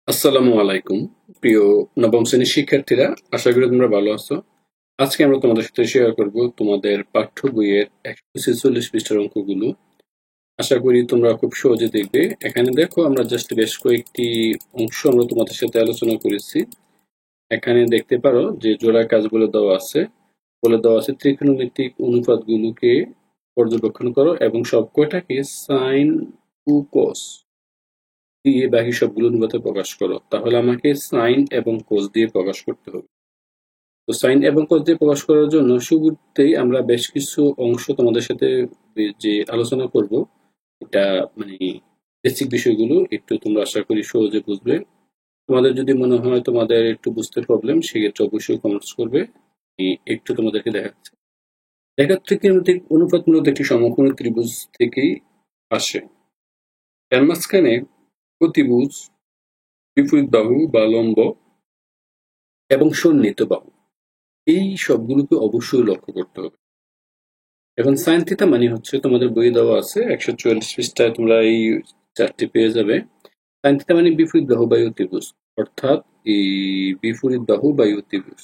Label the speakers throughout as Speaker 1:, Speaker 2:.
Speaker 1: আসসালামু আলাইকুম প্রিয় নবম শ্রেণীর শিক্ষার্থীরা, আশা করি তোমরা ভালো আছো। আজকে আমরা তোমাদের সাথে শেয়ার করব তোমাদের পাঠ্য বইয়ের 146 পৃষ্ঠার অঙ্কগুলো। আশা করি তোমরা খুব সহজে দেখবে। এখানে দেখো, আমরা জাস্ট বেশ কয়েকটি অংশ আমরা তোমাদের সাথে আলোচনা করেছি। এখানে দেখতে পারো যে জোড়া কাজগুলো দেওয়া আছে, বলে দেওয়া আছে ত্রিকোণমিতিক অনুপাতগুলোকে পর্যবেক্ষণ করো এবং সব কয়টাকে সাইন ও কস দিয়ে বাকি সবগুলো অনুপাতে প্রকাশ করো। তাহলে আমাকে সাইন এবং কোস দিয়ে প্রকাশ করতে হবে। তো সাইন এবং কোস দিয়ে প্রকাশ করার জন্য শুরুতেই আমরা বেশ কিছু অংশ তোমাদের সাথে যে আলোচনা করব, এটা মানে বেসিক বিষয়গুলো একটু তোমরা আশা করি সহজে বুঝবে। তোমাদের যদি মনে হয় তোমাদের একটু বুঝতে প্রবলেম, সেক্ষেত্রে অবশ্যই কমেন্টস করবে। আমি একটু তোমাদেরকে দেখাচ্ছি। দেখা ত্রিকোণমিতিক অনুপাত মূলত একটি সমকোণী ত্রিভুজ থেকেই আসে। এর মাঝখানে প্রতিভুজ, বিপরীত বাহু বা লম্ব এবং সন্নিহিত বাহু, এই সবগুলোকে অবশ্যই লক্ষ্য করতে হবে। এখন সাইন থিটা মানে হচ্ছে, তোমাদের বই দেওয়া আছে 144 পৃষ্ঠায়, তোমরা এই চারটি পেয়ে যাবে। সাইন থিটা মানে বিপরীত বাহু বাই অতিভুজ, অর্থাৎ এই বিপরীত বাহু বাই অতিভুজ।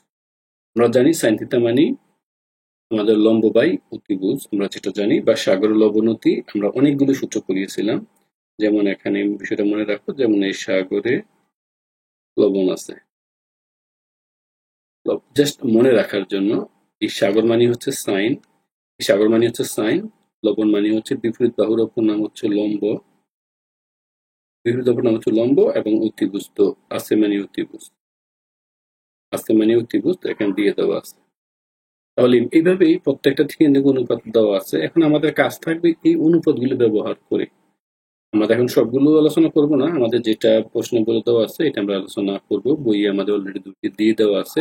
Speaker 1: আমরা জানি সাইন থিটা মানে আমাদের লম্ব বাই অতিভুজ, আমরা যেটা জানি, বা সাগর লবনতি। আমরা অনেকগুলো সূত্র পড়িয়েছিলাম, যেমন এখানে বিষয়টা মনে রাখো, যেমন এই সাগরে লবণ আছে, জাস্ট মনে রাখার জন্য। এই সাগর মানে হচ্ছে সাইন, সাগর মানে হচ্ছে সাইন, লবণ মানে হচ্ছে বিপরীত বাহুর অপর নাম হচ্ছে লম্ব, বিপরীত অপর নাম হচ্ছে লম্ব, এবং অতিভুজ তো আছে মানে অতিভুজ, আছে মানে অতিভুজ এখানে দিয়ে দেওয়া আছে। তাহলে এইভাবেই প্রত্যেকটা থেকে অনুপাত দেওয়া আছে। এখন আমাদের কাজ থাকবে এই অনুপাতগুলো ব্যবহার করে। আমরা এখন সবগুলো আলোচনা করব না, আমাদের যেটা প্রশ্ন বলে দেওয়া আছে এটা আমরা আলোচনা করব। বইয়ে আমাদের অলরেডি দুটি দিয়ে দেওয়া আছে,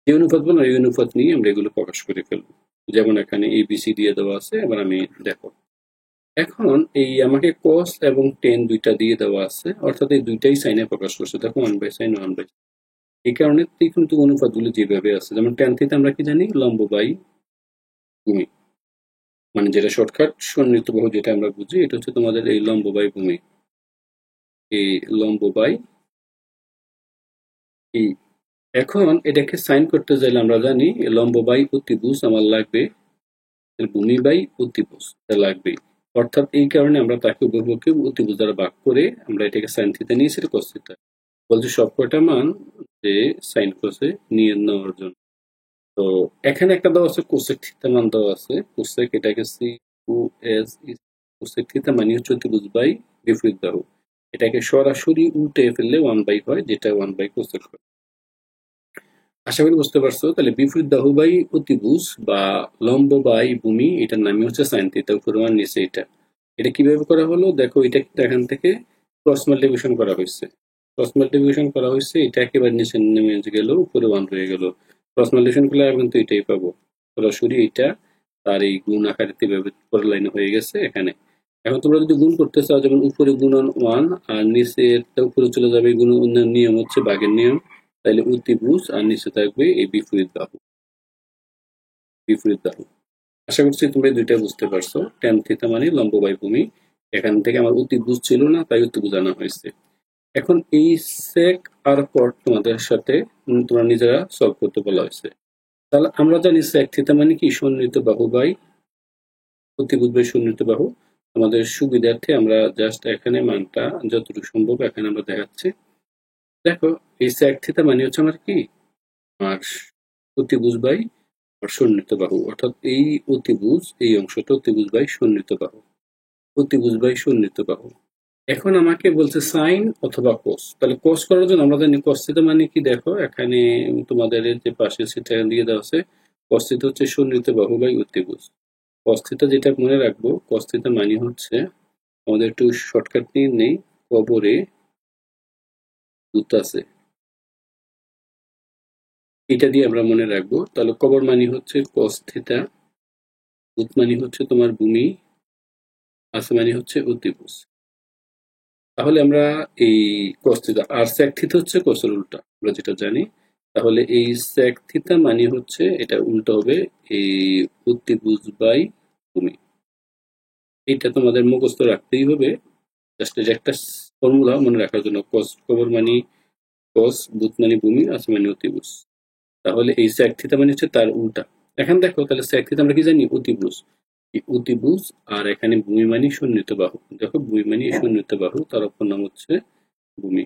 Speaker 1: এই অনুপাত বলো এই অনুপাত নিয়ে আমরা এগুলো প্রকাশ করে ফেলবো। যেমন এখানে এবিসি দিয়ে দেওয়া আছে। এবার আমি দেখো, এখন এই আমাকে cos এবং tan দুইটা দিয়ে দেওয়া আছে, অর্থাৎ এই দুইটাই সাইনে প্রকাশ করছে। দেখো 1/sin 1/sin, এই কারণে কিন্তু অনুপাতগুলো যেভাবে আছে, যেমন tan থিটা আমরা কি জানি, লম্ব বাই ভূমি, মানে যেটা শর্টকাট সন্নিহিত বাহু যেটা আমরা বুঝি, এটা হচ্ছে তোমাদের এই লম্ব বাই ভূমি, এই লম্ব বাই এই। এখন এটাকে সাইন করতে চাইলে আমরা জানি লম্ব বাই অতিভুজ আমার লাগবে, ভূমি বাই অতিভুজ লাগবে। অর্থাৎ এই কারণে আমরা তাকে উভয়পক্ষে অতিভুজ দ্বারা ভাগ করে আমরা এটাকে সাইন থিটা নিয়েছি, এটা cos থিটা। বলছে সবকটা মান যে সাইন কোসে নিয়ে নেওয়ার জন্য। তো এখানে একটা দেওয়া আছে কোসেক থিটা মান দেওয়া আছে, কোসেক এটাকে সি ও এস, কোসেক থিটা মানে হচ্ছে অতিভুজ বাই বিপরীত বাহু। এটাকে সরাসরি উল্টে ফেললে 1/, হয় যেটা 1/, কোসেক হয়। আশা করি বুঝতে পারছো। তাহলে বিপরীত বাহু বাই অতিভুজ বা লম্ব বাই ভূমি, এটার নামই হচ্ছে সাইন থিটা, উপরে 1 নিচে এটা। এটা কিভাবে করা হলো দেখো, এটা কিন্তু এখান থেকে ক্রস মাল্টিপ্লিকেশন করা হয়েছে, ক্রস মাল্টিপ্লিকেশন করা হয়েছে, এটা একেবারে নিচে নেমে গেল, উপরে 1 রয়ে গেল। ক্রস মাল্টিপ্লিকেশন করলে কিন্তু এটাই পাবো, সরাসরি এটা তার এই গুণ আকারে পরের লাইনে হয়ে গেছে এখানে। এখন তোমরা যদি গুণ করতে চাও, যেমন উপরে গুণন 1 আর নিচে উপরে চলে যাবে, গুণ নিয়ম হচ্ছে ভাগের নিয়ম, তাহলে অতিভুজ আর নিচে থাকবে এই বিপরীত বাহু, বিপরীত বাহু। আশা করছি তোমরা দুইটা বুঝতে পারছো। ট্যান থিটা মানে লম্ব বাই ভূমি, এখান থেকে আমার অতিভুজ ছিল না তাই অতিভুজ আনা হয়েছে। এখন এই সেক আর পর তোমাদের সাথে তোমরা নিজেরা সলভ করতে বলা হয়েছে। তাহলে আমরা জানি সেক থিটা মানে কি, সন্নিহিত বাহু বাই অতিভুজ বাই সন্নিহিত বাহু। আমাদের সুবিধার্থে আমরা জাস্ট এখানে মানটা যতটুকু সম্ভব এখানে আমরা দেখাচ্ছি। দেখো, এই সেক থিটা মানে হচ্ছে আমার কি, আর অতিভুজ বাই আর সন্নিহিত বাহু, অর্থাৎ এই অতিভুজ, এই অংশটা অতিভুজ বাই সন্নিহিত বাহু, অতিভুজ বাই সন্নিহিত বাহু। এখন আমাকে বলছে সাইন অথবা কোস। তাহলে কোস করার জন্য আমরা জানি cos থিটা মানে কি, দেখো এখানে তোমাদের যে পাশে সেটা দিয়ে দেওয়া আছে, cos থিটা হচ্ছে সন্নিহিত বাহু বাই অতিভুজ। cos থিটা যেটা মনে রাখবো, cos থিটা মানে হচ্ছে, আমাদের একটু শর্টকাট নিয়ে নেই, কবরে ভূত আছে, এটা দিয়ে আমরা মনে রাখবো। তাহলে কবর মানে হচ্ছে cos থিটা, ভূত মানে হচ্ছে তোমার ভূমি, আছে মানে হচ্ছে অতিভুজ। তাহলে আমরা এই cos থিটা আর sec থিটা হচ্ছে cos এর উল্টা, আমরা যেটা জানি। তাহলে এই sec থিটা মানে হচ্ছে এটা উল্টো হবে এই অতিভুজ বাই ভূমি। এটা তোমাদের মুখস্থ রাখতেই হবে, জাস্ট এটা একটা ফর্মুলা মনে রাখার জন্য। cos কবর মানে কস বুত মানে ভূমি, আছে মানে অতিভুজ। তাহলে এই sec থিটা মানে হচ্ছে তার উল্টা। এখন দেখো তাহলে sec থিটা আমরা কি জানি? অতিভুজ। এই অতিভুজ আর এখানে ভূমি মানে সন্নিহিত বাহু। দেখো ভূমি মানে সন্নিহিত বাহু, তার অপর নাম হচ্ছে ভূমি।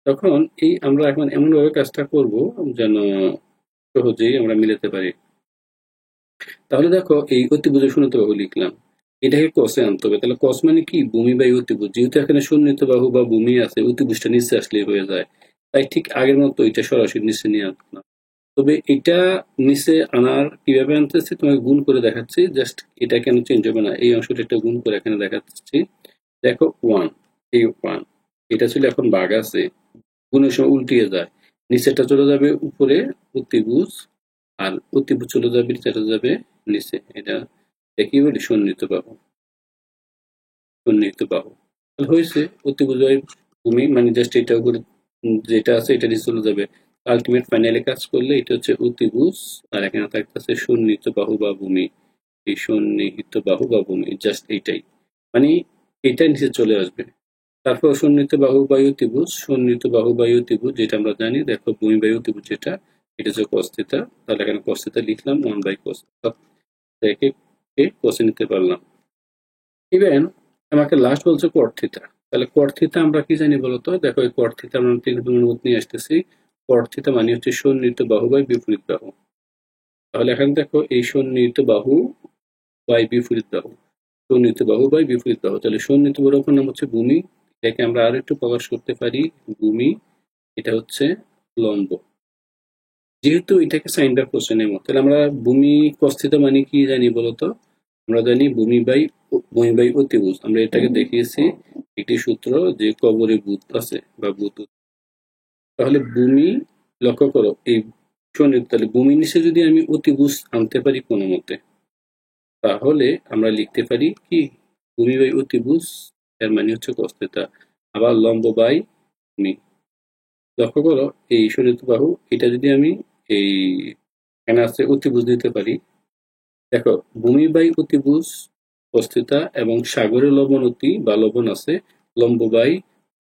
Speaker 1: তখন এই আমরা এখন এমনভাবে কাজটা করব যেন সহজেই আমরা মিলাতে পারি। তাহলে দেখো এই অতিভুজের সন্নিহিত বাহু লিখলাম, এটাকে কসে আনতে হবে। তাহলে কস মানে কি? ভূমি বাই অতিভুজ। যেহেতু এখানে সন্নিহিত বাহু বা ভূমি আছে, অতিভুজটা নিচে আসলেই হয়ে যায়। তাই ঠিক আগের মতো এটা সরাসরি নিচে নিয়ে আসলাম। তবে এটা নিচে আনার কিভাবে আনতেছি তোমাকে গুণ করে দেখাচ্ছি। জাস্ট এটা কেন চেঞ্জ হবে না, এই অংশটা একটা গুণ করে এখানে দেখাচ্ছি। দেখো ওয়ান, এই ওয়ান, এটা ছিল এখন ভাগ আছে, গুণের সময় উল্টিয়ে যায়, নিচেরটা চলে যাবে উপরে অতিভুজ, আর অতিভুজ চলে যাবে নিচেটা যাবে নিচে। এটা কি বলি? সন্নিহিত বাহু। সন্নিহিত বাহু তাহলে হয়েছে অতিভুজ বাই ভূমি, মানে জাস্ট এটা উপরে যেটা আছে এটা নিচে চলে যাবে। আলটিমেট ফাইনালে কাজ করলে এটা হচ্ছে অতিভুজ, আর এখানে থাকতেছে সন্নিহিত বাহু বা ভূমি। এই সন্নিহিত বাহু বা ভূমি জাস্ট এইটাই, মানে এটা নিচে চলে আসবে। তারপর সন্নিহিত বাহু বায়ু ত্রিভুজ, সন্নিহিত বাহু বায়ু ত্রিভুজ যেটা আমরা জানি, দেখো ভূমি বায়ু ত্রিভুজ যেটা, এটা হচ্ছে cos থিটা। তাহলে এখানে cos থিটা লিখলাম 1/cos, একে cos নিতে পারলাম। ইভেন আমাকে লাস্ট বলছে cot থিটা। তাহলে cot থিটা আমরা কি জানি বলতো? দেখো এই cot থিটা আমরা ত্রিকোণমিতির মধ্যে নিয়ে আসতেছি। cot থিটা মানে হচ্ছে সন্নিহিত বাহু বাই বিপরীত বাহু। তাহলে এখানে দেখো এই সন্নিহিত বাহু বাই বিপরীত বাহু, সন্নিহিত বাহু বাই বিপরীত বাহু। তাহলে সন্নিহিত বাহুর অপর নাম হচ্ছে ভূমি। এটাকে আমরা আর একটু প্রকাশ করতে পারি ভূমি, এটা হচ্ছে লম্ব। যেহেতু এটাকে সাইন বাই কোসাইনের মতো, তাহলে আমরা ভূমি cos থিটা মানে কি জানি বলতো? আমরা জানি ভূমি বাই অতিভুজ। আমরা এটাকে দেখিয়েছি একটি সূত্র, যে কবরে ভূত আছে বা ভূত। তাহলে ভূমি, লক্ষ্য করো এই সন্নিহিত, তাহলে ভূমির নিচে যদি আমি অতিভুজ আনতে পারি কোনো মতে, তাহলে আমরা লিখতে পারি কি? ভূমি বাই অতিভুজ, এর মানে হচ্ছে cos থিটা। আবার লম্ব বাই ভূমি। লক্ষ্য করো এই সন্নিহিত বাহু, এটা যদি আমি এই এখানে আছে অতিভুজ দিতে পারি, দেখো ভূমি বাই অতিভুজ cos থিটা, এবং সাগরের লবণ অতি বা লবণ আছে, লম্ব বাই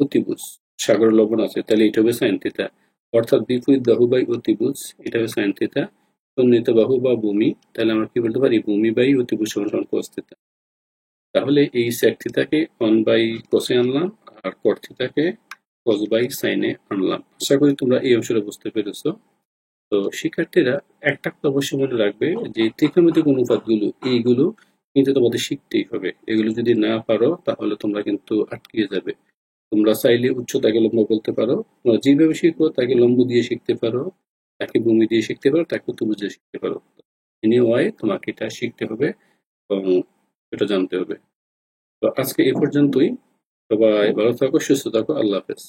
Speaker 1: অতিভুজ, সাগরের লবণ আছে, তাহলে এটা হবে সাইন থিটা। অর্থাৎ বিপরীত বাহু বাই অতিভুজ, এটা হবে সাইন থিটা। সন্নিহিত বাহু বা ভূমি, তাহলে আমরা কি বলতে পারি? ভূমি বাই অতিভুজ সমান cos থিটা। তাহলে এই sec থিটাকে 1/cos এ আনলাম, আর cot থিটাকে cos বাই sin এ আনলাম। আশা করি তোমরা এই অংশটা বুঝতে পেরেছো। তো শিক্ষার্থীরা একটা কথা অবশ্যই মনে রাখবে, যে ত্রিকোণমিতিক অনুপাতগুলো এইগুলো কিন্তু তোমাদের শিখতেই হবে। এগুলো যদি না পারো তাহলে তোমরা কিন্তু আটকিয়ে যাবে। তোমরা চাইলে উচ্চতাকে লম্ব বলতে পারো, তোমরা যেভাবে শিখো তাকে লম্ব দিয়ে শিখতে পারো, তাকে ভূমি দিয়ে শিখতে পারো, তাকে ত্রিভুজ দিয়ে শিখতে পারো। এনি ওয়াই তোমাকে এটা শিখতে হবে এবং এটা জানতে হবে। তো আজকে এ পর্যন্তই। সবাই ভালো থাকো, সুস্থ থাকো, আল্লাহ হাফেজ।